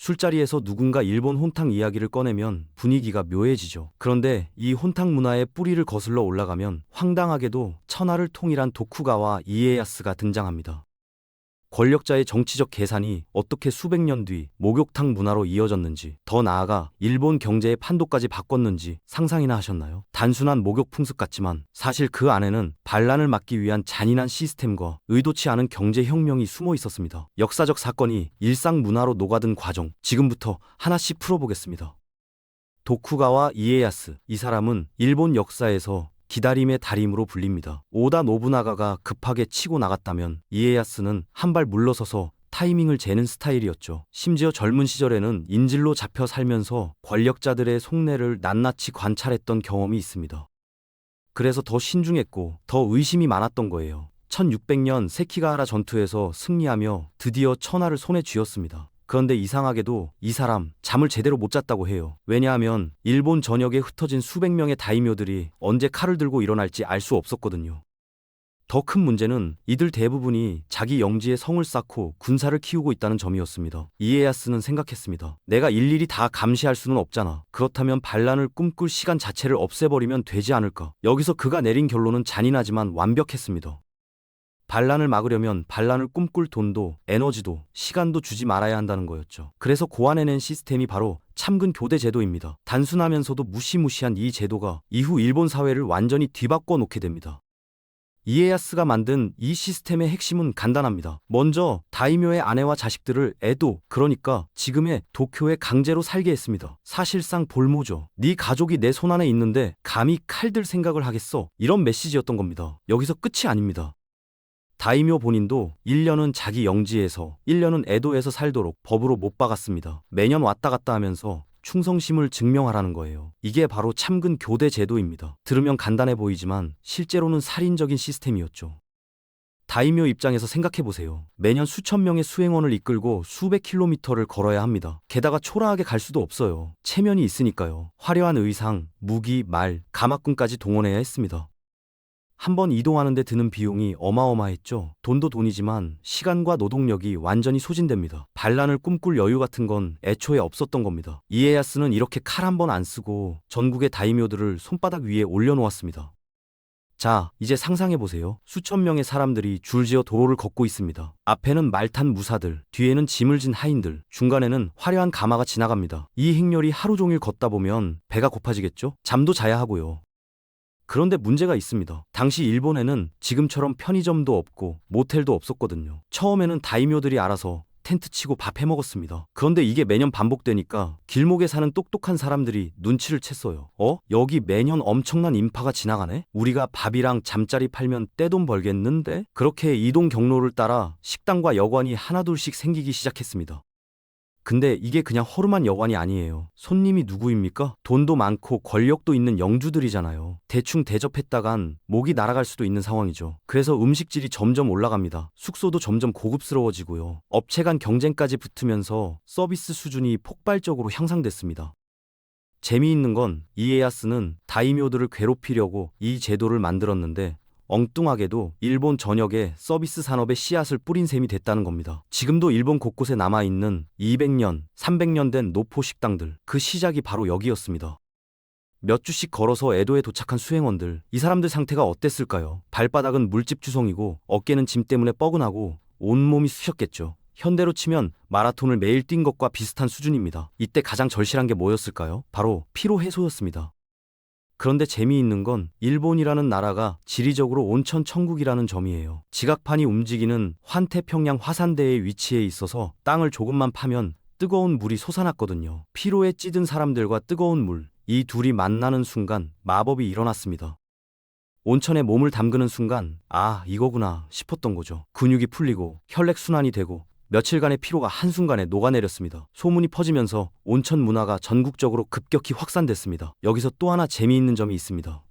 술자리에서 누군가 일본 혼탕 이야기를 꺼내면 분위기가 묘해지죠. 그런데 이 혼탕 문화의 뿌리를 거슬러 올라가면 황당하게도 천하를 통일한 도쿠가와 이에야스가 등장합니다. 권력자의 정치적 계산이 어떻게 수백 년 뒤 목욕탕 문화로 이어졌는지, 더 나아가 일본 경제의 판도까지 바꿨는지 상상이나 하셨나요? 단순한 목욕 풍습 같지만 사실 그 안에는 반란을 막기 위한 잔인한 시스템과 의도치 않은 경제혁명이 숨어 있었습니다. 역사적 사건이 일상 문화로 녹아든 과정, 지금부터 하나씩 풀어보겠습니다. 도쿠가와 이에야스, 이 사람은 일본 역사에서 기다림의 달인으로 불립니다. 오다 노부나가가 급하게 치고 나갔다면 이에야스는 한 발 물러서서 타이밍을 재는 스타일이었죠. 심지어 젊은 시절에는 인질로 잡혀 살면서 권력자들의 속내를 낱낱이 관찰했던 경험이 있습니다. 그래서 더 신중했고 더 의심이 많았던 거예요. 1600년 세키가하라 전투에서 승리하며 드디어 천하를 손에 쥐었습니다. 그런데 이상하게도 이 사람 잠을 제대로 못 잤다고 해요. 왜냐하면 일본 전역에 흩어진 수백 명의 다이묘들이 언제 칼을 들고 일어날지 알 수 없었거든요. 더 큰 문제는 이들 대부분이 자기 영지에 성을 쌓고 군사를 키우고 있다는 점이었습니다. 이에야스는 생각했습니다. 내가 일일이 다 감시할 수는 없잖아. 그렇다면 반란을 꿈꿀 시간 자체를 없애버리면 되지 않을까. 여기서 그가 내린 결론은 잔인하지만 완벽했습니다. 반란을 막으려면 반란을 꿈꿀 돈도 에너지도 시간도 주지 말아야 한다는 거였죠. 그래서 고안해낸 시스템이 바로 참근 교대 제도입니다. 단순하면서도 무시무시한 이 제도가 이후 일본 사회를 완전히 뒤바꿔 놓게 됩니다. 이에야스가 만든 이 시스템의 핵심은 간단합니다. 먼저 다이묘의 아내와 자식들을 에도, 그러니까 지금의 도쿄에 강제로 살게 했습니다. 사실상 볼모죠. 네 가족이 내 손안에 있는데 감히 칼들 생각을 하겠어? 이런 메시지였던 겁니다. 여기서 끝이 아닙니다. 다이묘 본인도 1년은 자기 영지에서 1년은 에도에서 살도록 법으로 못 박았습니다. 매년 왔다 갔다 하면서 충성심을 증명하라는 거예요. 이게 바로 참근 교대 제도입니다. 들으면 간단해 보이지만 실제로는 살인적인 시스템이었죠. 다이묘 입장에서 생각해보세요. 매년 수천 명의 수행원을 이끌고 수백 킬로미터를 걸어야 합니다. 게다가 초라하게 갈 수도 없어요. 체면이 있으니까요. 화려한 의상, 무기, 말, 가마꾼까지 동원해야 했습니다. 한 번 이동하는 데 드는 비용이 어마어마했죠. 돈도 돈이지만 시간과 노동력이 완전히 소진됩니다. 반란을 꿈꿀 여유 같은 건 애초에 없었던 겁니다. 이에야스는 이렇게 칼 한 번 안 쓰고 전국의 다이묘들을 손바닥 위에 올려놓았습니다. 자, 이제 상상해보세요. 수천 명의 사람들이 줄지어 도로를 걷고 있습니다. 앞에는 말 탄 무사들, 뒤에는 짐을 진 하인들, 중간에는 화려한 가마가 지나갑니다. 이 행렬이 하루 종일 걷다 보면 배가 고파지겠죠? 잠도 자야 하고요. 그런데 문제가 있습니다. 당시 일본에는 지금처럼 편의점도 없고 모텔도 없었거든요. 처음에는 다이묘들이 알아서 텐트 치고 밥 해 먹었습니다. 그런데 이게 매년 반복되니까 길목에 사는 똑똑한 사람들이 눈치를 챘어요. 여기 매년 엄청난 인파가 지나가네? 우리가 밥이랑 잠자리 팔면 떼돈 벌겠는데? 그렇게 이동 경로를 따라 식당과 여관이 하나둘씩 생기기 시작했습니다. 근데 이게 그냥 허름한 여관이 아니에요. 손님이 누구입니까? 돈도 많고 권력도 있는 영주들이잖아요. 대충 대접했다간 목이 날아갈 수도 있는 상황이죠. 그래서 음식질이 점점 올라갑니다. 숙소도 점점 고급스러워지고요. 업체 간 경쟁까지 붙으면서 서비스 수준이 폭발적으로 향상됐습니다. 재미있는 건 이에야스는 다이묘들을 괴롭히려고 이 제도를 만들었는데 엉뚱하게도 일본 전역에 서비스 산업의 씨앗을 뿌린 셈이 됐다는 겁니다. 지금도 일본 곳곳에 남아있는 200년, 300년 된 노포 식당들, 그 시작이 바로 여기였습니다. 몇 주씩 걸어서 에도에 도착한 수행원들, 이 사람들 상태가 어땠을까요? 발바닥은 물집 주성이고 어깨는 짐 때문에 뻐근하고 온몸이 쑤셨겠죠. 현대로 치면 마라톤을 매일 뛴 것과 비슷한 수준입니다. 이때 가장 절실한 게 뭐였을까요? 바로 피로 해소였습니다. 그런데 재미있는 건 일본이라는 나라가 지리적으로 온천 천국이라는 점이에요. 지각판이 움직이는 환태평양 화산대의 위치에 있어서 땅을 조금만 파면 뜨거운 물이 솟아났거든요. 피로에 찌든 사람들과 뜨거운 물, 이 둘이 만나는 순간 마법이 일어났습니다. 온천에 몸을 담그는 순간 이거구나 싶었던 거죠. 근육이 풀리고 혈액순환이 되고 며칠간의 피로가 한순간에 녹아내렸습니다. 소문이 퍼지면서 온천 문화가 전국적으로 급격히 확산됐습니다. 여기서 또 하나 재미있는 점이 있습니다.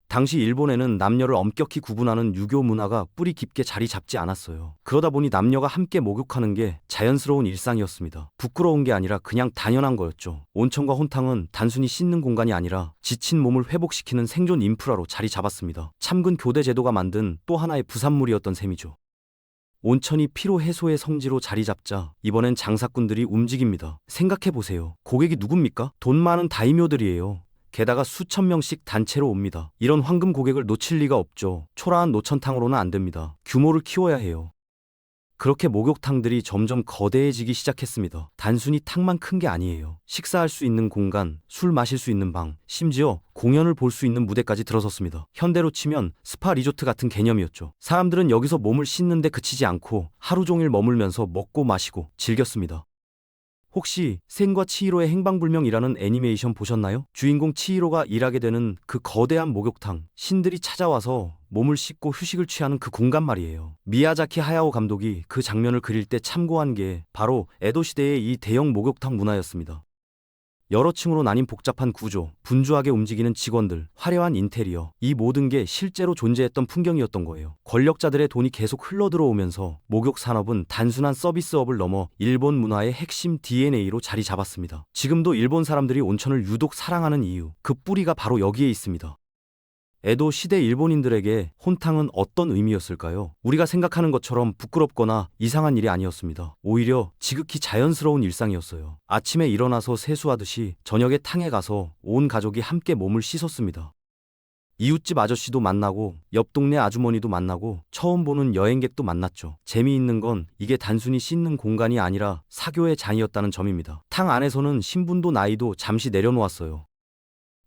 당시 일본에는 남녀를 엄격히 구분하는 유교 문화가 뿌리 깊게 자리 잡지 않았어요. 그러다 보니 남녀가 함께 목욕하는 게 자연스러운 일상이었습니다. 부끄러운 게 아니라 그냥 당연한 거였죠. 온천과 혼탕은 단순히 씻는 공간이 아니라 지친 몸을 회복시키는 생존 인프라로 자리 잡았습니다. 참근 교대 제도가 만든 또 하나의 부산물이었던 셈이죠. 온천이 피로 해소의 성지로 자리 잡자 이번엔 장사꾼들이 움직입니다. 생각해보세요. 고객이 누굽니까? 돈 많은 다이묘들이에요. 게다가 수천 명씩 단체로 옵니다. 이런 황금 고객을 놓칠 리가 없죠. 초라한 노천탕으로는 안 됩니다. 규모를 키워야 해요. 그렇게 목욕탕들이 점점 거대해지기 시작했습니다. 단순히 탕만 큰 게 아니에요. 식사할 수 있는 공간, 술 마실 수 있는 방, 심지어 공연을 볼 수 있는 무대까지 들어섰습니다. 현대로 치면 스파 리조트 같은 개념이었죠. 사람들은 여기서 몸을 씻는데 그치지 않고 하루 종일 머물면서 먹고 마시고 즐겼습니다. 혹시 센과 치히로의 행방불명이라는 애니메이션 보셨나요? 주인공 치히로가 일하게 되는 그 거대한 목욕탕, 신들이 찾아와서 몸을 씻고 휴식을 취하는 그 공간 말이에요. 미야자키 하야오 감독이 그 장면을 그릴 때 참고한 게 바로 에도 시대의 이 대형 목욕탕 문화였습니다. 여러 층으로 나뉜 복잡한 구조, 분주하게 움직이는 직원들, 화려한 인테리어, 이 모든 게 실제로 존재했던 풍경이었던 거예요. 권력자들의 돈이 계속 흘러들어오면서 목욕 산업은 단순한 서비스업을 넘어 일본 문화의 핵심 DNA로 자리 잡았습니다. 지금도 일본 사람들이 온천을 유독 사랑하는 이유, 그 뿌리가 바로 여기에 있습니다. 에도 시대 일본인들에게 혼탕은 어떤 의미였을까요? 우리가 생각하는 것처럼 부끄럽거나 이상한 일이 아니었습니다. 오히려 지극히 자연스러운 일상이었어요. 아침에 일어나서 세수하듯이 저녁에 탕에 가서 온 가족이 함께 몸을 씻었습니다. 이웃집 아저씨도 만나고 옆 동네 아주머니도 만나고 처음 보는 여행객도 만났죠. 재미있는 건 이게 단순히 씻는 공간이 아니라 사교의 장이었다는 점입니다. 탕 안에서는 신분도 나이도 잠시 내려놓았어요.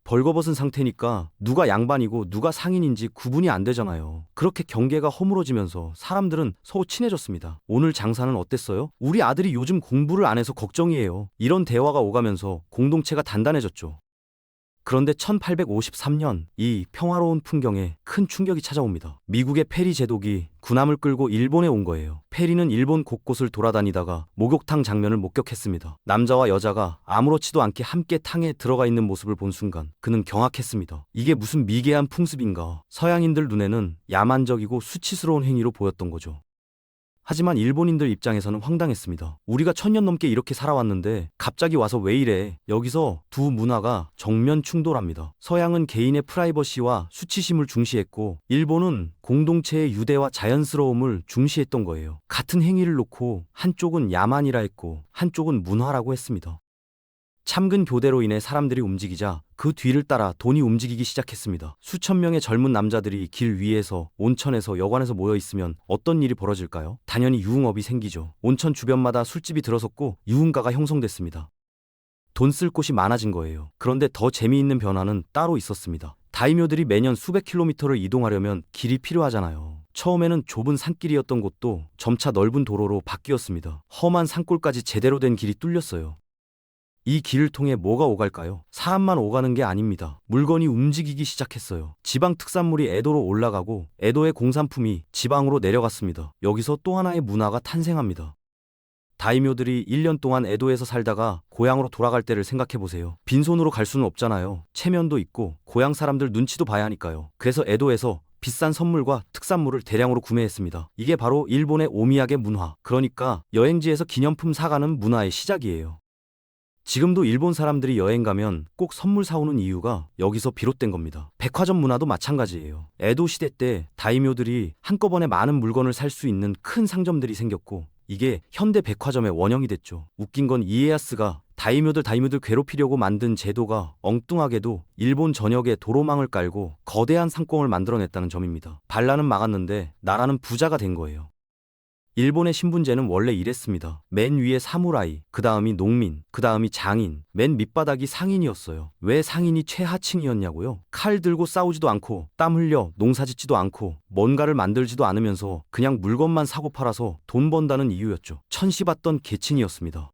벌거벗은 상태니까 누가 양반이고 누가 상인인지 구분이 안 되잖아요. 그렇게 경계가 허물어지면서 사람들은 서로 친해졌습니다. 오늘 장사는 어땠어요? 우리 아들이 요즘 공부를 안 해서 걱정이에요. 이런 대화가 오가면서 공동체가 단단해졌죠. 그런데 1853년 이 평화로운 풍경에 큰 충격이 찾아옵니다. 미국의 페리 제독이 군함을 끌고 일본에 온 거예요. 페리는 일본 곳곳을 돌아다니다가 목욕탕 장면을 목격했습니다. 남자와 여자가 아무렇지도 않게 함께 탕에 들어가 있는 모습을 본 순간 그는 경악했습니다. 이게 무슨 미개한 풍습인가? 서양인들 눈에는 야만적이고 수치스러운 행위로 보였던 거죠. 하지만 일본인들 입장에서는 황당했습니다. 우리가 1000년 넘게 이렇게 살아왔는데 갑자기 와서 왜 이래? 여기서 두 문화가 정면 충돌합니다. 서양은 개인의 프라이버시와 수치심을 중시했고 일본은 공동체의 유대와 자연스러움을 중시했던 거예요. 같은 행위를 놓고 한쪽은 야만이라 했고 한쪽은 문화라고 했습니다. 참근 교대로 인해 사람들이 움직이자 그 뒤를 따라 돈이 움직이기 시작했습니다. 수천 명의 젊은 남자들이 길 위에서, 온천에서, 여관에서 모여 있으면 어떤 일이 벌어질까요? 당연히 유흥업이 생기죠. 온천 주변마다 술집이 들어섰고 유흥가가 형성됐습니다. 돈 쓸 곳이 많아진 거예요. 그런데 더 재미있는 변화는 따로 있었습니다. 다이묘들이 매년 수백 킬로미터를 이동하려면 길이 필요하잖아요. 처음에는 좁은 산길이었던 곳도 점차 넓은 도로로 바뀌었습니다. 험한 산골까지 제대로 된 길이 뚫렸어요. 이 길을 통해 뭐가 오갈까요? 사람만 오가는 게 아닙니다. 물건이 움직이기 시작했어요. 지방 특산물이 에도로 올라가고 에도의 공산품이 지방으로 내려갔습니다. 여기서 또 하나의 문화가 탄생합니다. 다이묘들이 1년 동안 에도에서 살다가 고향으로 돌아갈 때를 생각해보세요. 빈손으로 갈 수는 없잖아요. 체면도 있고 고향 사람들 눈치도 봐야 하니까요. 그래서 에도에서 비싼 선물과 특산물을 대량으로 구매했습니다. 이게 바로 일본의 오미야게 문화, 그러니까 여행지에서 기념품 사가는 문화의 시작이에요. 지금도 일본 사람들이 여행 가면 꼭 선물 사오는 이유가 여기서 비롯된 겁니다. 백화점 문화도 마찬가지예요. 에도 시대 때 다이묘들이 한꺼번에 많은 물건을 살 수 있는 큰 상점들이 생겼고 이게 현대 백화점의 원형이 됐죠. 웃긴 건 이에야스가 다이묘들 괴롭히려고 만든 제도가 엉뚱하게도 일본 전역에 도로망을 깔고 거대한 상공을 만들어냈다는 점입니다. 반란은 막았는데 나라는 부자가 된 거예요. 일본의 신분제는 원래 이랬습니다. 맨 위에 사무라이, 그 다음이 농민, 그 다음이 장인, 맨 밑바닥이 상인이었어요. 왜 상인이 최하층이었냐고요? 칼 들고 싸우지도 않고 땀 흘려 농사짓지도 않고 뭔가를 만들지도 않으면서 그냥 물건만 사고 팔아서 돈 번다는 이유였죠. 천시받던 계층이었습니다.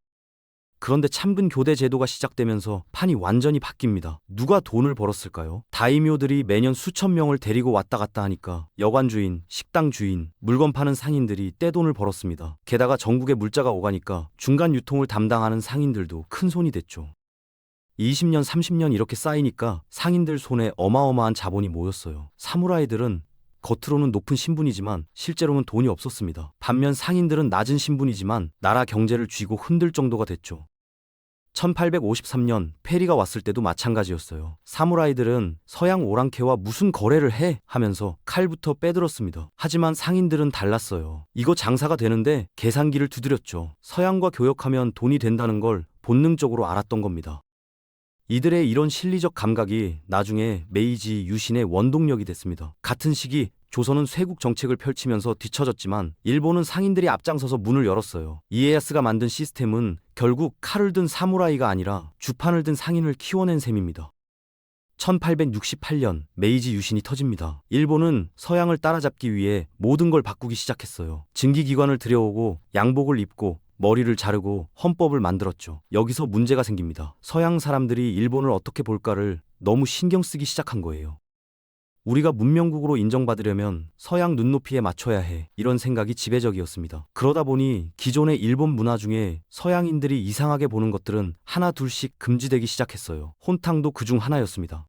그런데 참근 교대 제도가 시작되면서 판이 완전히 바뀝니다. 누가 돈을 벌었을까요? 다이묘들이 매년 수천 명을 데리고 왔다 갔다 하니까 여관 주인, 식당 주인, 물건 파는 상인들이 떼돈을 벌었습니다. 게다가 전국에 물자가 오가니까 중간 유통을 담당하는 상인들도 큰 손이 됐죠. 20년, 30년 이렇게 쌓이니까 상인들 손에 어마어마한 자본이 모였어요. 사무라이들은 겉으로는 높은 신분이지만 실제로는 돈이 없었습니다. 반면 상인들은 낮은 신분이지만 나라 경제를 쥐고 흔들 정도가 됐죠. 1853년 페리가 왔을 때도 마찬가지였어요. 사무라이들은 서양 오랑캐와 무슨 거래를 해? 하면서 칼부터 빼들었습니다. 하지만 상인들은 달랐어요. 이거 장사가 되는데 계산기를 두드렸죠. 서양과 교역하면 돈이 된다는 걸 본능적으로 알았던 겁니다. 이들의 이런 실리적 감각이 나중에 메이지 유신의 원동력이 됐습니다. 같은 시기 조선은 쇄국 정책을 펼치면서 뒤처졌지만 일본은 상인들이 앞장서서 문을 열었어요. 이에야스가 만든 시스템은 결국 칼을 든 사무라이가 아니라 주판을 든 상인을 키워낸 셈입니다. 1868년 메이지 유신이 터집니다. 일본은 서양을 따라잡기 위해 모든 걸 바꾸기 시작했어요. 증기기관을 들여오고 양복을 입고 머리를 자르고 헌법을 만들었죠. 여기서 문제가 생깁니다. 서양 사람들이 일본을 어떻게 볼까를 너무 신경 쓰기 시작한 거예요. 우리가 문명국으로 인정받으려면 서양 눈높이에 맞춰야 해. 이런 생각이 지배적이었습니다. 그러다 보니 기존의 일본 문화 중에 서양인들이 이상하게 보는 것들은 하나 둘씩 금지되기 시작했어요. 혼탕도 그중 하나였습니다.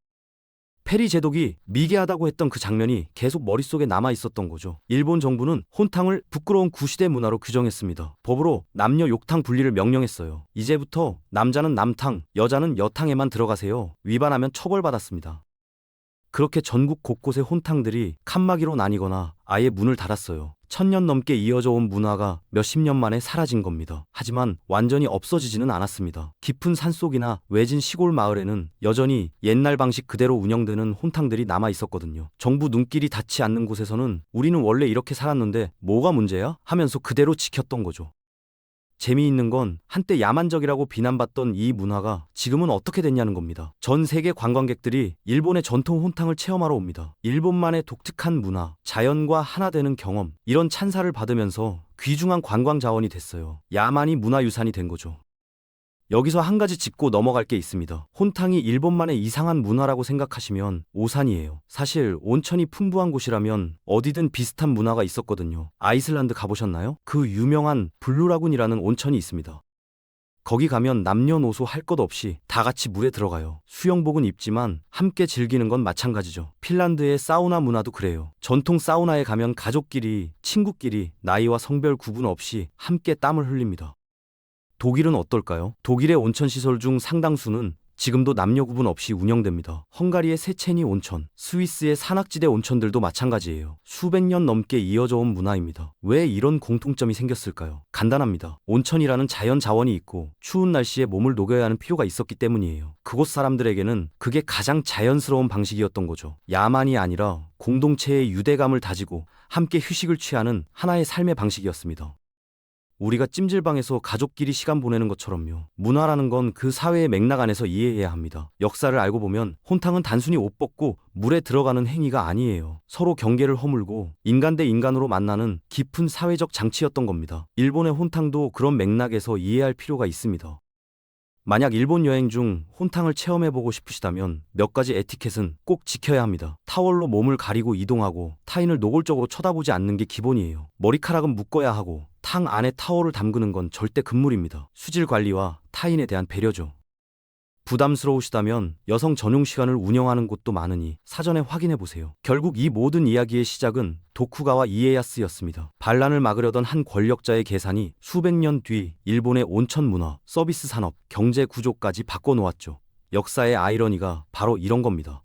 페리 제독이 미개하다고 했던 그 장면이 계속 머릿속에 남아 있었던 거죠. 일본 정부는 혼탕을 부끄러운 구시대 문화로 규정했습니다. 법으로 남녀 욕탕 분리를 명령했어요. 이제부터 남자는 남탕, 여자는 여탕에만 들어가세요. 위반하면 처벌받았습니다. 그렇게 전국 곳곳의 혼탕들이 칸막이로 나뉘거나 아예 문을 닫았어요. 1000년 넘게 이어져 온 문화가 몇십 년 만에 사라진 겁니다. 하지만 완전히 없어지지는 않았습니다. 깊은 산속이나 외진 시골 마을에는 여전히 옛날 방식 그대로 운영되는 혼탕들이 남아 있었거든요. 정부 눈길이 닿지 않는 곳에서는 우리는 원래 이렇게 살았는데 뭐가 문제야? 하면서 그대로 지켰던 거죠. 재미있는 건 한때 야만적이라고 비난받던 이 문화가 지금은 어떻게 됐냐는 겁니다. 전 세계 관광객들이 일본의 전통 혼탕을 체험하러 옵니다. 일본만의 독특한 문화, 자연과 하나 되는 경험, 이런 찬사를 받으면서 귀중한 관광 자원이 됐어요. 야만이 문화유산이 된 거죠. 여기서 한 가지 짚고 넘어갈 게 있습니다. 혼탕이 일본만의 이상한 문화라고 생각하시면 오산이에요. 사실 온천이 풍부한 곳이라면 어디든 비슷한 문화가 있었거든요. 아이슬란드 가보셨나요? 그 유명한 블루라군이라는 온천이 있습니다. 거기 가면 남녀노소 할 것 없이 다 같이 물에 들어가요. 수영복은 입지만 함께 즐기는 건 마찬가지죠. 핀란드의 사우나 문화도 그래요. 전통 사우나에 가면 가족끼리, 친구끼리, 나이와 성별 구분 없이 함께 땀을 흘립니다. 독일은 어떨까요? 독일의 온천시설 중 상당수는 지금도 남녀 구분 없이 운영됩니다. 헝가리의 세체니 온천, 스위스의 산악지대 온천들도 마찬가지예요. 수백 년 넘게 이어져 온 문화입니다. 왜 이런 공통점이 생겼을까요? 간단합니다. 온천이라는 자연 자원이 있고 추운 날씨에 몸을 녹여야 하는 필요가 있었기 때문이에요. 그곳 사람들에게는 그게 가장 자연스러운 방식이었던 거죠. 야만이 아니라 공동체의 유대감을 다지고 함께 휴식을 취하는 하나의 삶의 방식이었습니다. 우리가 찜질방에서 가족끼리 시간 보내는 것처럼요. 문화라는 건 그 사회의 맥락 안에서 이해해야 합니다. 역사를 알고 보면 혼탕은 단순히 옷 벗고 물에 들어가는 행위가 아니에요. 서로 경계를 허물고 인간 대 인간으로 만나는 깊은 사회적 장치였던 겁니다. 일본의 혼탕도 그런 맥락에서 이해할 필요가 있습니다. 만약 일본 여행 중 혼탕을 체험해보고 싶으시다면 몇 가지 에티켓은 꼭 지켜야 합니다. 타월로 몸을 가리고 이동하고 타인을 노골적으로 쳐다보지 않는 게 기본이에요. 머리카락은 묶어야 하고 탕 안에 타월을 담그는 건 절대 금물입니다. 수질 관리와 타인에 대한 배려죠. 부담스러우시다면 여성 전용 시간을 운영하는 곳도 많으니 사전에 확인해 보세요. 결국 이 모든 이야기의 시작은 도쿠가와 이에야스였습니다. 반란을 막으려던 한 권력자의 계산이 수백 년 뒤 일본의 온천 문화, 서비스 산업, 경제 구조까지 바꿔놓았죠. 역사의 아이러니가 바로 이런 겁니다.